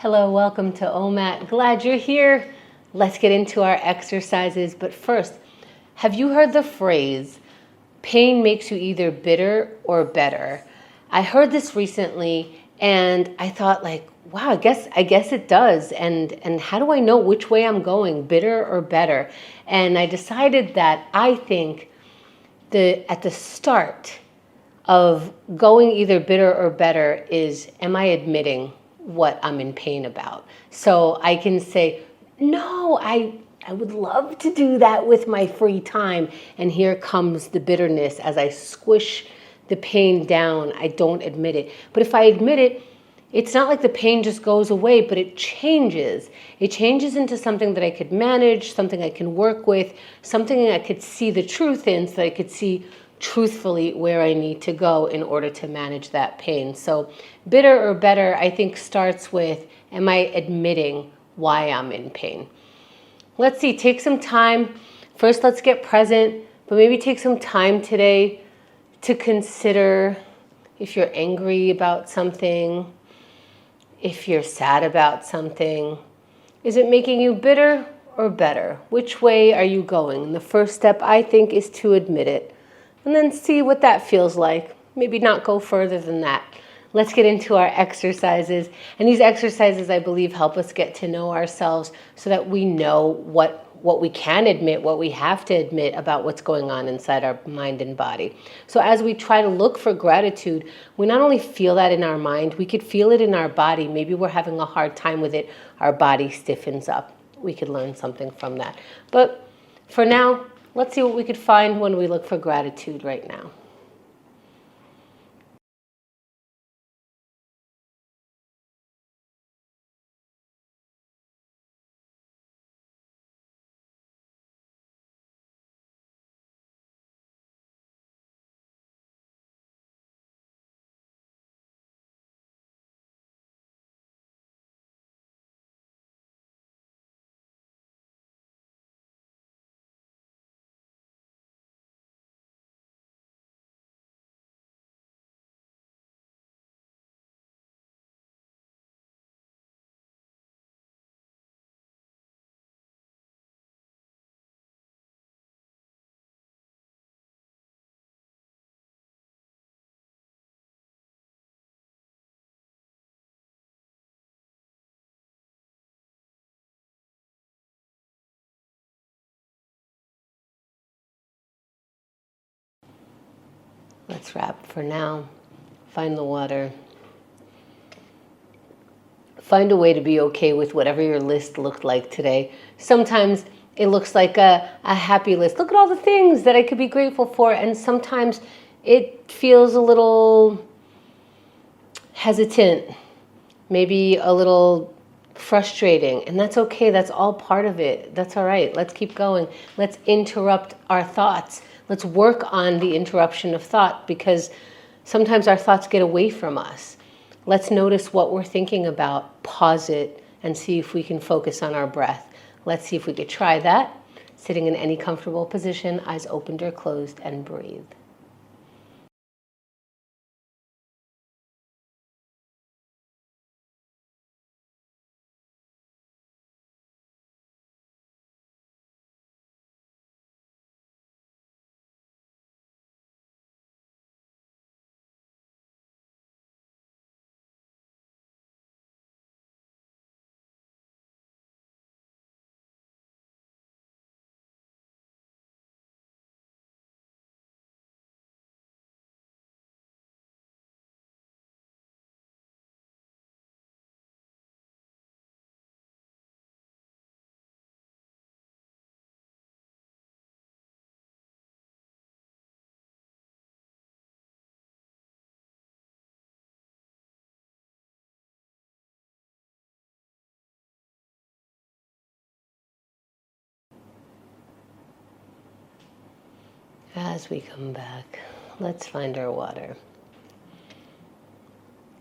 Hello, welcome to OMAT. Glad you're here. Let's get into our exercises. But first, have you heard the phrase, pain makes you either bitter or better? I heard this recently and I thought wow, I guess it does. And how do I know which way I'm going, bitter or better? And I decided that I think at the start of going either bitter or better is, am I admitting what I'm in pain about? So I can say, no, I would love to do that with my free time. And here comes the bitterness as I squish the pain down. I don't admit it. But if I admit it, it's not like the pain just goes away, but it changes. It changes into something that I could manage, something I can work with, something I could see the truth in, so that I could see truthfully where I need to go in order to manage that pain. So bitter or better, I think, starts with, am I admitting why I'm in pain? Let's see, take some time. First, let's get present, but maybe take some time today to consider if you're angry about something, if you're sad about something. Is it making you bitter or better? Which way are you going? And the first step, I think, is to admit it. And then see what that feels like. Maybe not go further than that. Let's get into our exercises. And these exercises, I believe, help us get to know ourselves so that we know what we can admit, what we have to admit about what's going on inside our mind and body. So as we try to look for gratitude, we not only feel that in our mind, we could feel it in our body. Maybe we're having a hard time with it. Our body stiffens up. We could learn something from that. But for now, let's see what we could find when we look for gratitude right now. Let's wrap for now. Find the water. Find a way to be okay with whatever your list looked like today. Sometimes it looks like a happy list. Look at all the things that I could be grateful for. And sometimes it feels a little hesitant, maybe a little frustrating. And that's okay. That's all part of it. That's all right. Let's keep going. Let's interrupt our thoughts. Let's work on the interruption of thought, because sometimes our thoughts get away from us. Let's notice what we're thinking about, pause it, and see if we can focus on our breath. Let's see if we could try that. Sitting in any comfortable position, eyes opened or closed, and breathe. As we come back, let's find our water.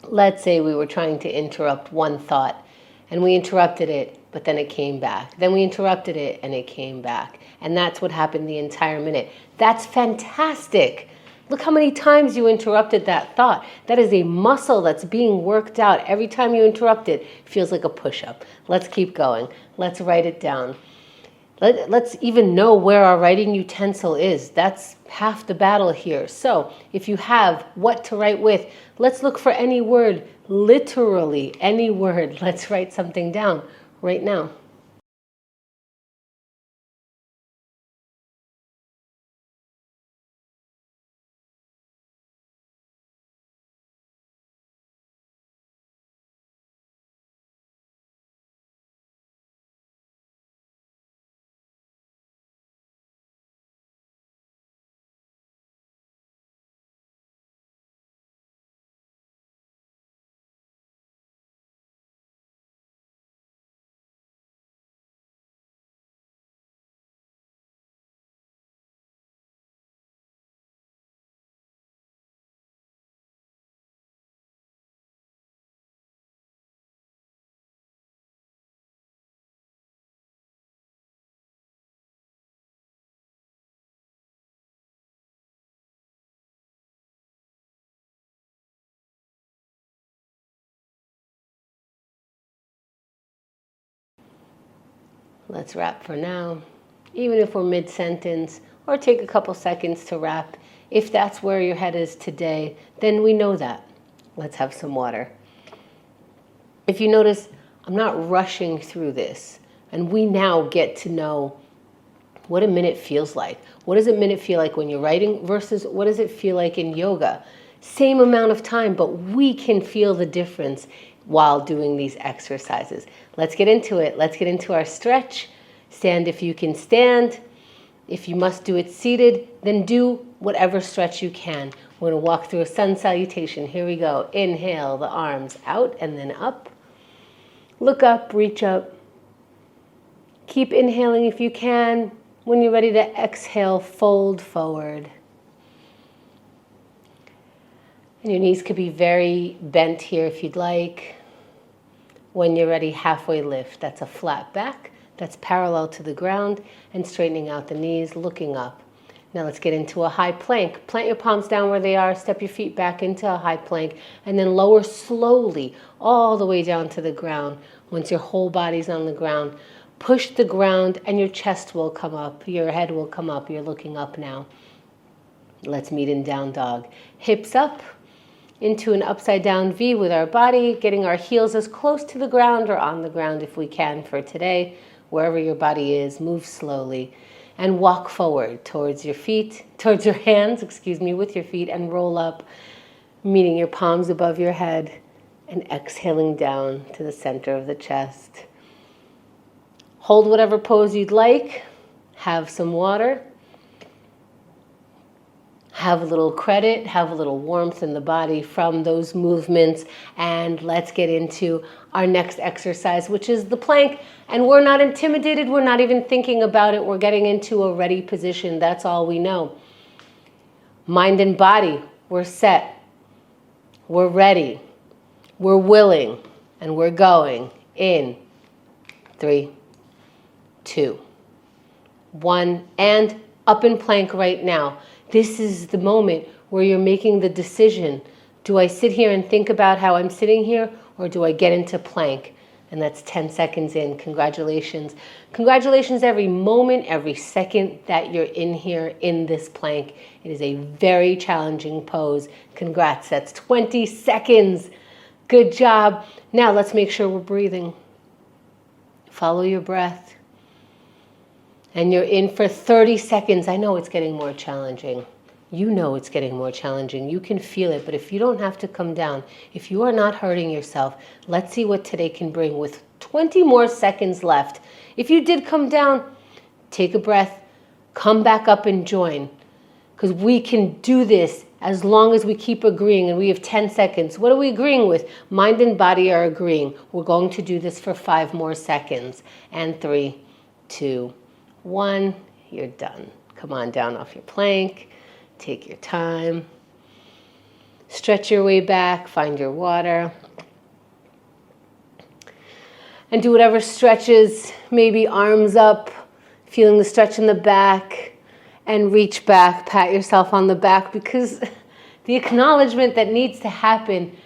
Let's say we were trying to interrupt one thought and we interrupted it, but then it came back. Then we interrupted it and it came back. And that's what happened the entire minute. That's fantastic. Look how many times you interrupted that thought. That is a muscle that's being worked out. Every time you interrupt it, it feels like a push-up. Let's keep going. Let's write it down. Let's even know where our writing utensil is. That's half the battle here. So if you have what to write with, let's look for any word, literally any word. Let's write something down right now. Let's wrap for now, even if we're mid-sentence, or take a couple seconds to wrap. If that's where your head is today, then we know that. Let's have some water. If you notice, I'm not rushing through this, and we now get to know what a minute feels like. What does a minute feel like when you're writing versus what does it feel like in yoga? Same amount of time, but we can feel the difference while doing these exercises. Let's get into it. Let's get into our stretch. Stand if you can stand. If you must do it seated, then do whatever stretch you can. We're going to walk through a sun salutation. Here we go. Inhale, the arms out and then up. Look up, reach up. Keep inhaling if you can. When you're ready to exhale, fold forward. And your knees could be very bent here if you'd like. When you're ready, halfway lift. That's a flat back. That's parallel to the ground and straightening out the knees, looking up. Now let's get into a high plank. Plant your palms down where they are. Step your feet back into a high plank and then lower slowly all the way down to the ground. Once your whole body's on the ground, push the ground and your chest will come up. Your head will come up. You're looking up now. Let's meet in down dog. Hips up into an upside down V with our body, getting our heels as close to the ground or on the ground if we can for today. Wherever your body is, move slowly and walk forward towards your feet, towards your hands, with your feet, and roll up, meeting your palms above your head and exhaling down to the center of the chest. Hold whatever pose you'd like. Have some water. Have a little credit, have a little warmth in the body from those movements. And let's get into our next exercise, which is the plank. And we're not intimidated. We're not even thinking about it. We're getting into a ready position. That's all we know. Mind and body, we're set. We're ready. We're willing. And we're going in 3, 2, 1, and up in plank right now. This is the moment where you're making the decision. Do I sit here and think about how I'm sitting here, or do I get into plank? And that's 10 seconds in. Congratulations. Congratulations every moment, every second that you're in here in this plank. It is a very challenging pose. Congrats, that's 20 seconds. Good job. Now let's make sure we're breathing. Follow your breath. And you're in for 30 seconds. I know it's getting more challenging. You know it's getting more challenging. You can feel it, but if you don't have to come down, if you are not hurting yourself, let's see what today can bring with 20 more seconds left. If you did come down, take a breath, come back up and join, because we can do this as long as we keep agreeing, and we have 10 seconds. What are we agreeing with? Mind and body are agreeing. We're going to do this for 5 more seconds. And 3, 2, 1, you're done. Come on down off your plank. Take your time. Stretch your way back. Find your water. And do whatever stretches, maybe arms up, feeling the stretch in the back. and reach back, pat yourself on the back, because the acknowledgement that needs to happen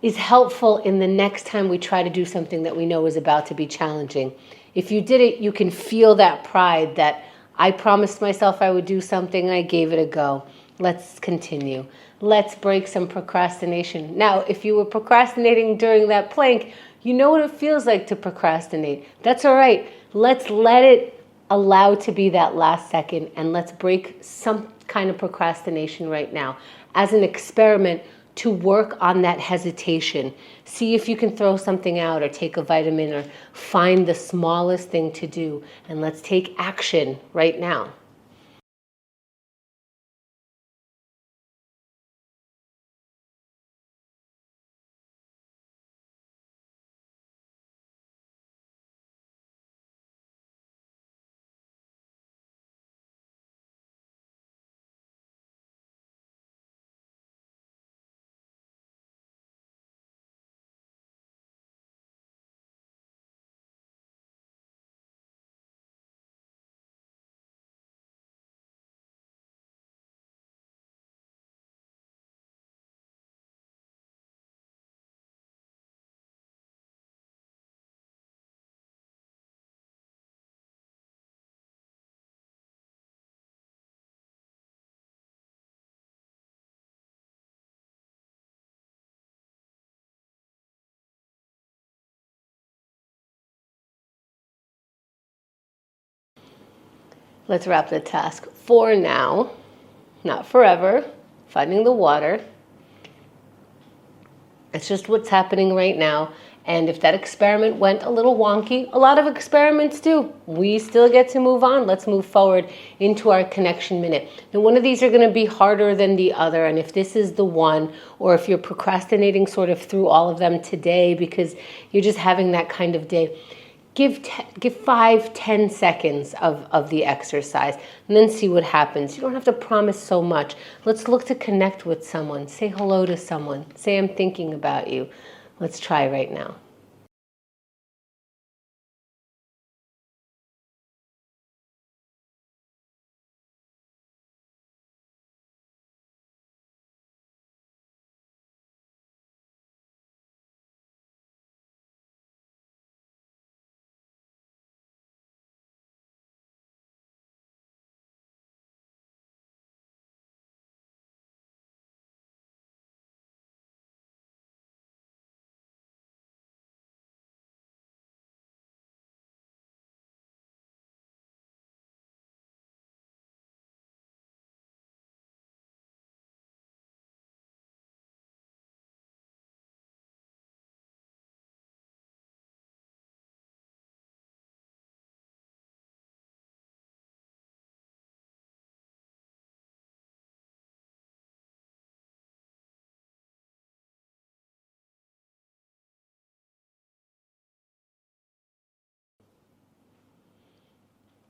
is helpful in the next time we try to do something that we know is about to be challenging. If you did it, you can feel that pride that I promised myself I would do something and I gave it a go. Let's continue. Let's break some procrastination. Now, if you were procrastinating during that plank, you know what it feels like to procrastinate. That's all right. Let's let it allow to be that last second, and let's break some kind of procrastination right now as an experiment to work on that hesitation. See if you can throw something out or take a vitamin or find the smallest thing to do, and let's take action right now. Let's wrap the task for now, not forever. Finding the water. It's just what's happening right now. And if that experiment went a little wonky, a lot of experiments do. We still get to move on. Let's move forward into our connection minute. And one of these are going to be harder than the other. And if this is the one, or if you're procrastinating sort of through all of them today because you're just having that kind of day, give 5-10 seconds of the exercise and then see what happens. You don't have to promise so much. Let's look to connect with someone. Say hello to someone. Say I'm thinking about you. Let's try right now.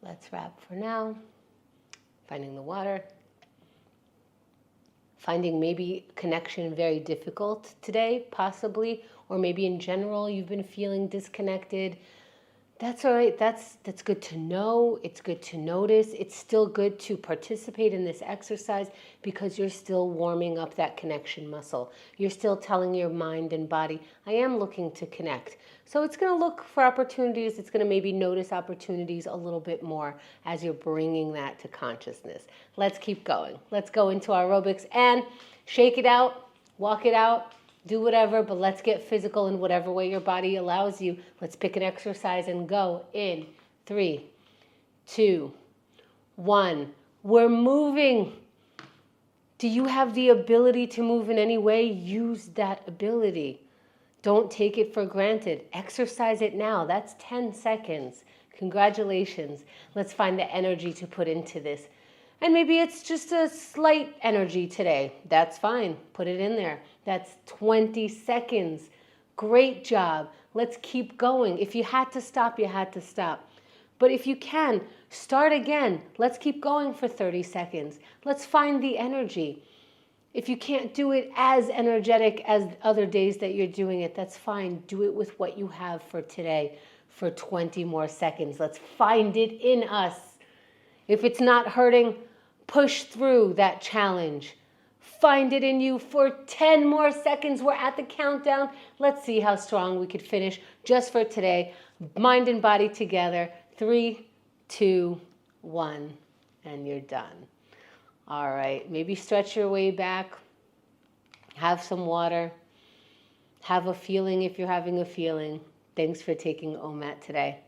Let's wrap for now. Finding the water. Finding maybe connection very difficult today, possibly, or maybe in general you've been feeling disconnected. That's all right. That's good to know. It's good to notice. It's still good to participate in this exercise because you're still warming up that connection muscle. You're still telling your mind and body, I am looking to connect. So it's going to look for opportunities. It's going to maybe notice opportunities a little bit more as you're bringing that to consciousness. Let's keep going. Let's go into our aerobics and shake it out, walk it out. Do whatever, but let's get physical in whatever way your body allows you. Let's pick an exercise and go in 3, 2, 1. We're moving. Do you have the ability to move in any way? Use that ability. Don't take it for granted. Exercise it now. That's 10 seconds. Congratulations. Let's find the energy to put into this. And maybe it's just a slight energy today. That's fine. Put it in there. That's 20 seconds. Great job. Let's keep going. If you had to stop, you had to stop. But if you can, start again. Let's keep going for 30 seconds. Let's find the energy. If you can't do it as energetic as other days that you're doing it, that's fine. Do it with what you have for today for 20 more seconds. Let's find it in us. If it's not hurting, Push through that challenge. Find it in you for 10 more seconds. We're at the countdown. Let's see how strong we could finish just for today. Mind and body together. 3, 2, 1, and you're done. All right, maybe stretch your way back. Have some water. Have a feeling if you're having a feeling. Thanks for taking OMAT today.